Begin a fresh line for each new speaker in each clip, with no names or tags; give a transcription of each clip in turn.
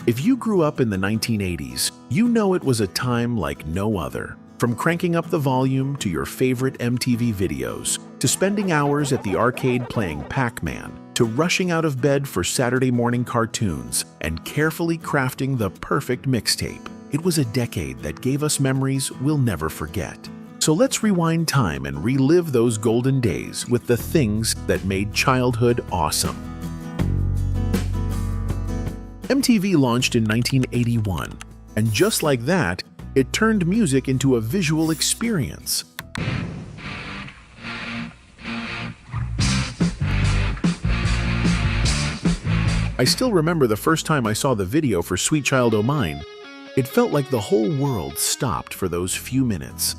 If you grew up in the 1980s, you know it was a time like no other. From cranking up the volume to your favorite MTV videos, to spending hours at the arcade playing Pac-Man, to rushing out of bed for Saturday morning cartoons and carefully crafting the perfect mixtape. It was a decade that gave us memories we'll never forget. So let's rewind time and relive those golden days with the things that made childhood awesome. MTV launched in 1981, and just like that, it turned music into a visual experience. I still remember the first time I saw the video for Sweet Child O' Mine. It felt like the whole world stopped for those few minutes.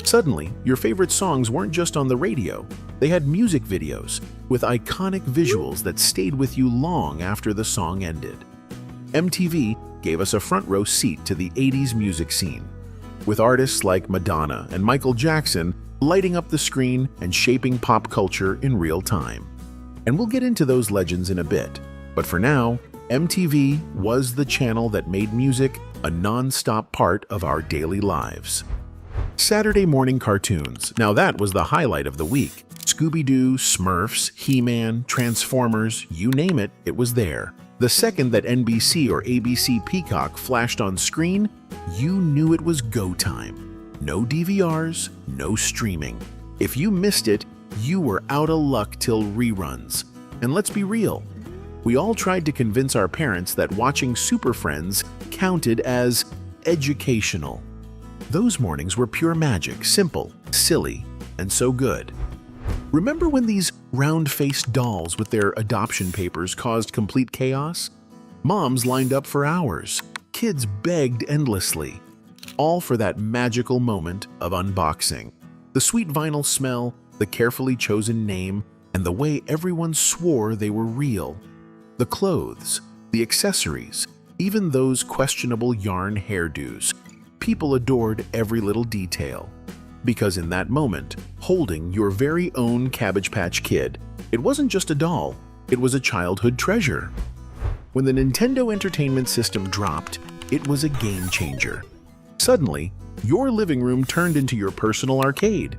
Suddenly, your favorite songs weren't just on the radio. They had music videos with iconic visuals that stayed with you long after the song ended. MTV gave us a front row seat to the 80s music scene, with artists like Madonna and Michael Jackson lighting up the screen and shaping pop culture in real time. And we'll get into those legends in a bit, but for now, MTV was the channel that made music a non-stop part of our daily lives. Saturday morning cartoons, now that was the highlight of the week. Scooby-Doo, Smurfs, He-Man, Transformers, you name it, it was there. The second that NBC or ABC Peacock flashed on screen, you knew it was go time. No DVRs, no streaming. If you missed it, you were out of luck till reruns. And let's be real, we all tried to convince our parents that watching Super Friends counted as educational. Those mornings were pure magic, simple, silly, and so good. Remember when these round-faced dolls with their adoption papers caused complete chaos? Moms lined up for hours. Kids begged endlessly. All for that magical moment of unboxing. The sweet vinyl smell, the carefully chosen name, and the way everyone swore they were real. The clothes, the accessories, even those questionable yarn hairdos. People adored every little detail. Because in that moment, holding your very own Cabbage Patch Kid, it wasn't just a doll, it was a childhood treasure. When the Nintendo Entertainment System dropped, it was a game changer. Suddenly, your living room turned into your personal arcade.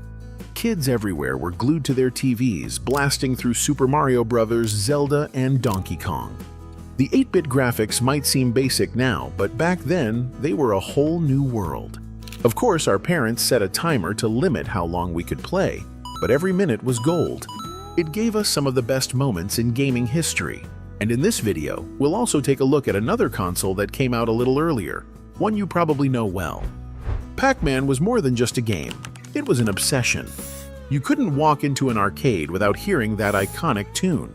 Kids everywhere were glued to their TVs, blasting through Super Mario Bros., Zelda, and Donkey Kong. The 8-bit graphics might seem basic now, but back then, they were a whole new world. Of course, our parents set a timer to limit how long we could play, but every minute was gold. It gave us some of the best moments in gaming history. And in this video, we'll also take a look at another console that came out a little earlier, one you probably know well. Pac-Man was more than just a game. It was an obsession. You couldn't walk into an arcade without hearing that iconic tune.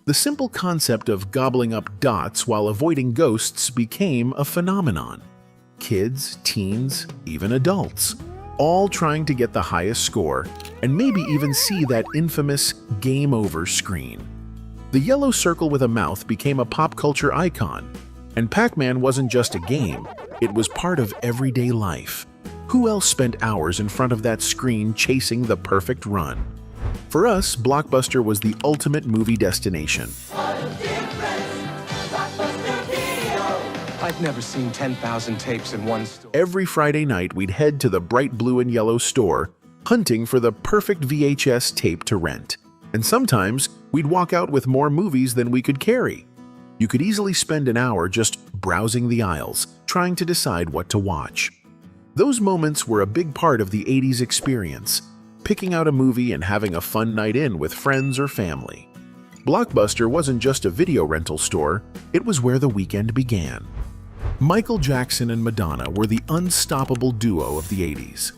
The simple concept of gobbling up dots while avoiding ghosts became a phenomenon. Kids, teens, even adults, all trying to get the highest score and maybe even see that infamous game over screen. The yellow circle with a mouth became a pop culture icon, and Pac-Man wasn't just a game, it was part of everyday life. Who else spent hours in front of that screen chasing the perfect run? For us, Blockbuster was the ultimate movie destination.
I've never seen 10,000 tapes in one store.
Every Friday night, we'd head to the bright blue and yellow store, hunting for the perfect VHS tape to rent. And sometimes, we'd walk out with more movies than we could carry. You could easily spend an hour just browsing the aisles, trying to decide what to watch. Those moments were a big part of the 80s experience, picking out a movie and having a fun night in with friends or family. Blockbuster wasn't just a video rental store, it was where the weekend began. Michael Jackson and Madonna were the unstoppable duo of the 80s.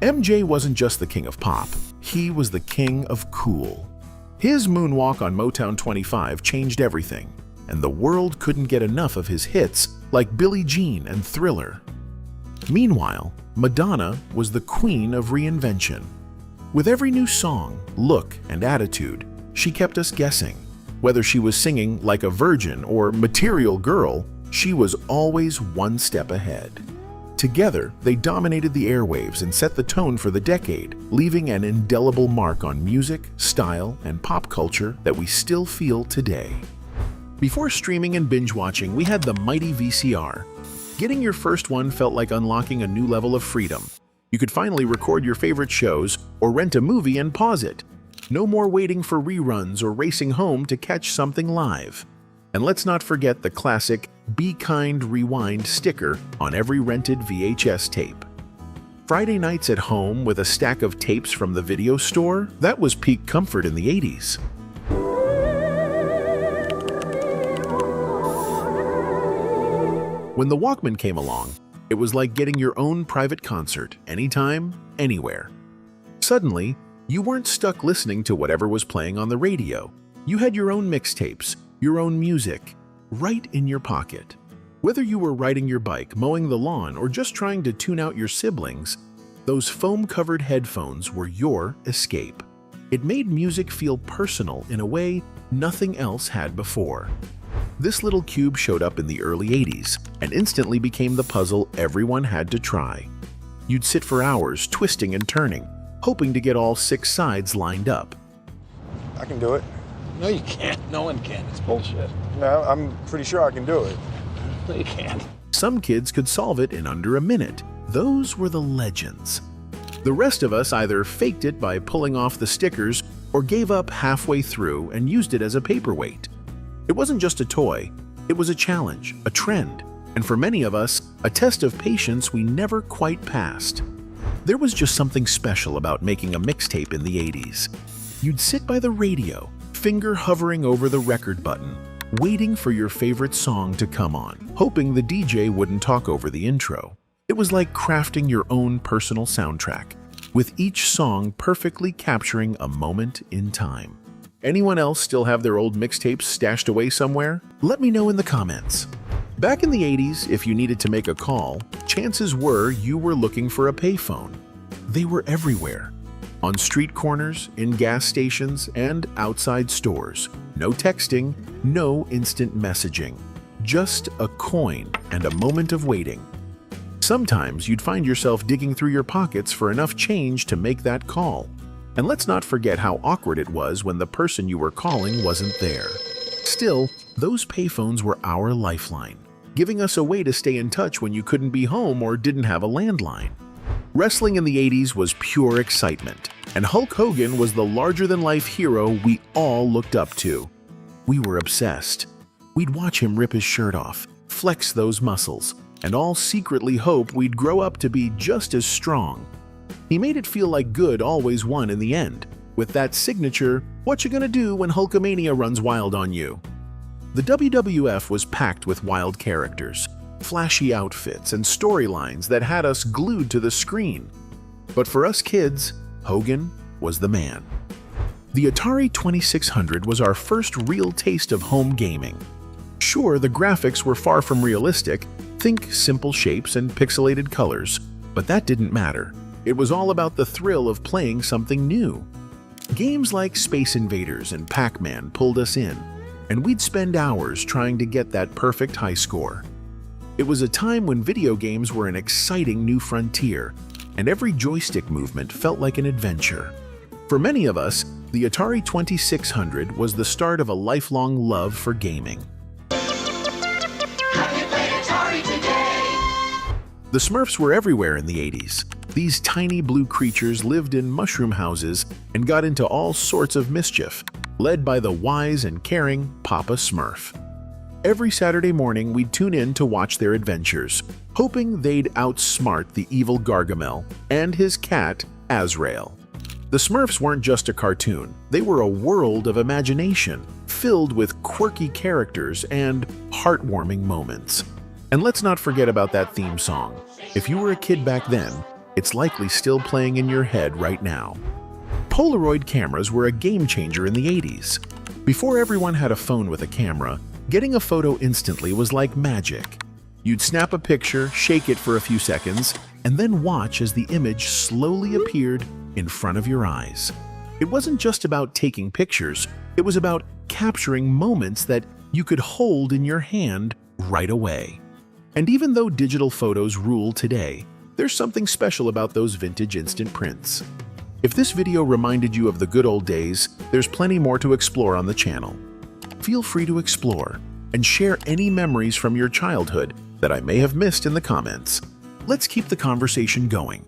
MJ wasn't just the king of pop, he was the king of cool. His moonwalk on Motown 25 changed everything, and the world couldn't get enough of his hits like Billie Jean and Thriller. Meanwhile, Madonna was the queen of reinvention. With every new song, look, and attitude, she kept us guessing. Whether she was singing Like a Virgin or Material Girl, she was always one step ahead. Together, they dominated the airwaves and set the tone for the decade, leaving an indelible mark on music, style, and pop culture that we still feel today. Before streaming and binge-watching, we had the mighty VCR. Getting your first one felt like unlocking a new level of freedom. You could finally record your favorite shows or rent a movie and pause it. No more waiting for reruns or racing home to catch something live. And let's not forget the classic "Be Kind Rewind" sticker on every rented VHS tape. Friday nights at home with a stack of tapes from the video store, that was peak comfort in the 80s. When the Walkman came along, it was like getting your own private concert, anytime, anywhere. Suddenly, you weren't stuck listening to whatever was playing on the radio. You had your own mixtapes, your own music, right in your pocket. Whether you were riding your bike, mowing the lawn, or just trying to tune out your siblings, those foam-covered headphones were your escape. It made music feel personal in a way nothing else had before. This little cube showed up in the early 80s and instantly became the puzzle everyone had to try. You'd sit for hours twisting and turning, hoping to get all 6 sides lined up.
I can do it.
No, you can't. No one can. It's bullshit.
No, I'm pretty sure I can do it.
No, you can't.
Some kids could solve it in under a minute. Those were the legends. The rest of us either faked it by pulling off the stickers or gave up halfway through and used it as a paperweight. It wasn't just a toy, it was a challenge, a trend, and for many of us, a test of patience we never quite passed. There was just something special about making a mixtape in the 80s. You'd sit by the radio, finger hovering over the record button, waiting for your favorite song to come on, hoping the DJ wouldn't talk over the intro. It was like crafting your own personal soundtrack, with each song perfectly capturing a moment in time. Anyone else still have their old mixtapes stashed away somewhere? Let me know in the comments. Back in the 80s, if you needed to make a call, chances were you were looking for a payphone. They were everywhere. On street corners, in gas stations, and outside stores. No texting, no instant messaging. Just a coin and a moment of waiting. Sometimes you'd find yourself digging through your pockets for enough change to make that call. And let's not forget how awkward it was when the person you were calling wasn't there. Still, those payphones were our lifeline, giving us a way to stay in touch when you couldn't be home or didn't have a landline. Wrestling in the 80s was pure excitement, and Hulk Hogan was the larger-than-life hero we all looked up to. We were obsessed. We'd watch him rip his shirt off, flex those muscles, and all secretly hope we'd grow up to be just as strong. He made it feel like good always won in the end, with that signature, "What you gonna do when Hulkamania runs wild on you?" The WWF was packed with wild characters, flashy outfits, and storylines that had us glued to the screen. But for us kids, Hogan was the man. The Atari 2600 was our first real taste of home gaming. Sure, the graphics were far from realistic, think simple shapes and pixelated colors, but that didn't matter. It was all about the thrill of playing something new. Games like Space Invaders and Pac-Man pulled us in, and we'd spend hours trying to get that perfect high score. It was a time when video games were an exciting new frontier, and every joystick movement felt like an adventure. For many of us, the Atari 2600 was the start of a lifelong love for gaming. The Smurfs were everywhere in the 80s. These tiny blue creatures lived in mushroom houses and got into all sorts of mischief, led by the wise and caring Papa Smurf. Every Saturday morning, we'd tune in to watch their adventures, hoping they'd outsmart the evil Gargamel and his cat, Azrael. The Smurfs weren't just a cartoon. They were a world of imagination, filled with quirky characters and heartwarming moments. And let's not forget about that theme song. If you were a kid back then, it's likely still playing in your head right now. Polaroid cameras were a game changer in the 80s. Before everyone had a phone with a camera, getting a photo instantly was like magic. You'd snap a picture, shake it for a few seconds, and then watch as the image slowly appeared in front of your eyes. It wasn't just about taking pictures, it was about capturing moments that you could hold in your hand right away. And even though digital photos rule today, there's something special about those vintage instant prints. If this video reminded you of the good old days, there's plenty more to explore on the channel. Feel free to explore and share any memories from your childhood that I may have missed in the comments. Let's keep the conversation going.